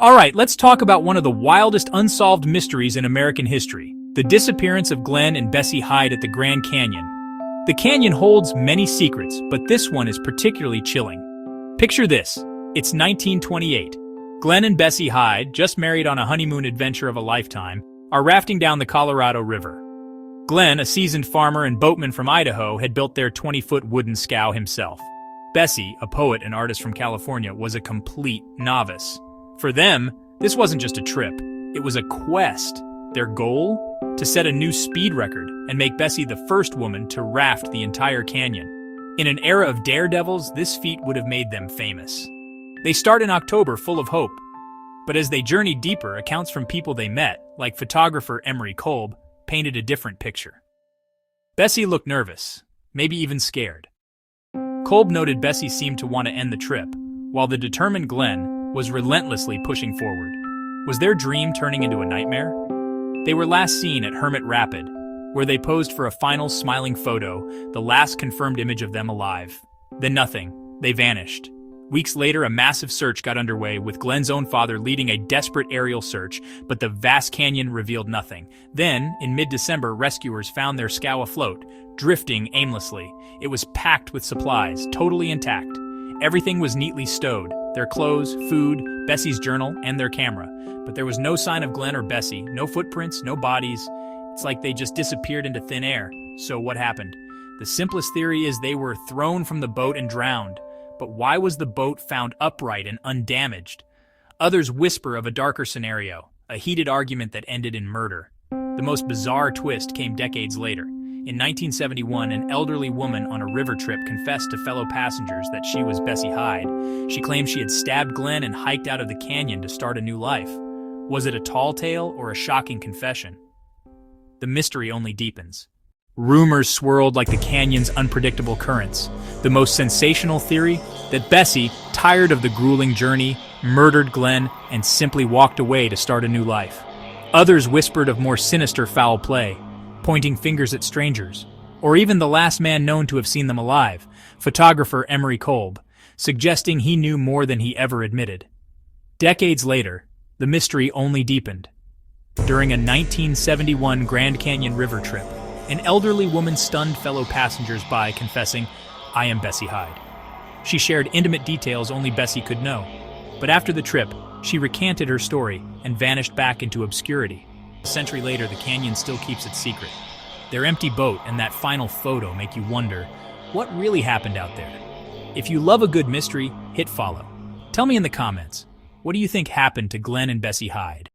All right, let's talk about one of the wildest unsolved mysteries in American history, the disappearance of Glen and Bessie Hyde at the Grand Canyon. The canyon holds many secrets, but this one is particularly chilling. Picture this. It's 1928. Glen and Bessie Hyde, just married on a honeymoon adventure of a lifetime, are rafting down the Colorado River. Glen, a seasoned farmer and boatman from Idaho, had built their 20-foot wooden scow himself. Bessie, a poet and artist from California, was a complete novice. For them, this wasn't just a trip, it was a quest. Their goal? To set a new speed record and make Bessie the first woman to raft the entire canyon. In an era of daredevils, this feat would have made them famous. They start in October full of hope, but as they journeyed deeper, accounts from people they met, like photographer Emery Kolb, painted a different picture. Bessie looked nervous, maybe even scared. Kolb noted Bessie seemed to want to end the trip, while the determined Glen was relentlessly pushing forward. Was their dream turning into a nightmare? They were last seen at Hermit Rapid, where they posed for a final smiling photo, the last confirmed image of them alive. Then nothing. They vanished. Weeks later, a massive search got underway, with Glen's own father leading a desperate aerial search, but the vast canyon revealed nothing. Then, in mid-December, rescuers found their scow afloat, drifting aimlessly. It was packed with supplies, totally intact. Everything was neatly stowed, their clothes, food, Bessie's journal, and their camera. But there was no sign of Glen or Bessie, no footprints, no bodies. It's like they just disappeared into thin air. So what happened? The simplest theory is they were thrown from the boat and drowned. But why was the boat found upright and undamaged? Others whisper of a darker scenario, a heated argument that ended in murder. The most bizarre twist came decades later. In 1971, an elderly woman on a river trip confessed to fellow passengers that she was Bessie Hyde. She claimed she had stabbed Glen and hiked out of the canyon to start a new life. Was it a tall tale or a shocking confession? The mystery only deepens. Rumors swirled like the canyon's unpredictable currents. The most sensational theory? That Bessie, tired of the grueling journey, murdered Glen and simply walked away to start a new life. Others whispered of more sinister foul play, pointing fingers at strangers, or even the last man known to have seen them alive, photographer Emery Kolb, suggesting he knew more than he ever admitted. Decades later, the mystery only deepened. During a 1971 Grand Canyon river trip, an elderly woman stunned fellow passengers by confessing, "I am Bessie Hyde." She shared intimate details only Bessie could know. But after the trip, she recanted her story and vanished back into obscurity. A century later, the canyon still keeps its secret. Their empty boat and that final photo make you wonder, what really happened out there? If you love a good mystery, hit follow. Tell me in the comments, what do you think happened to Glen and Bessie Hyde?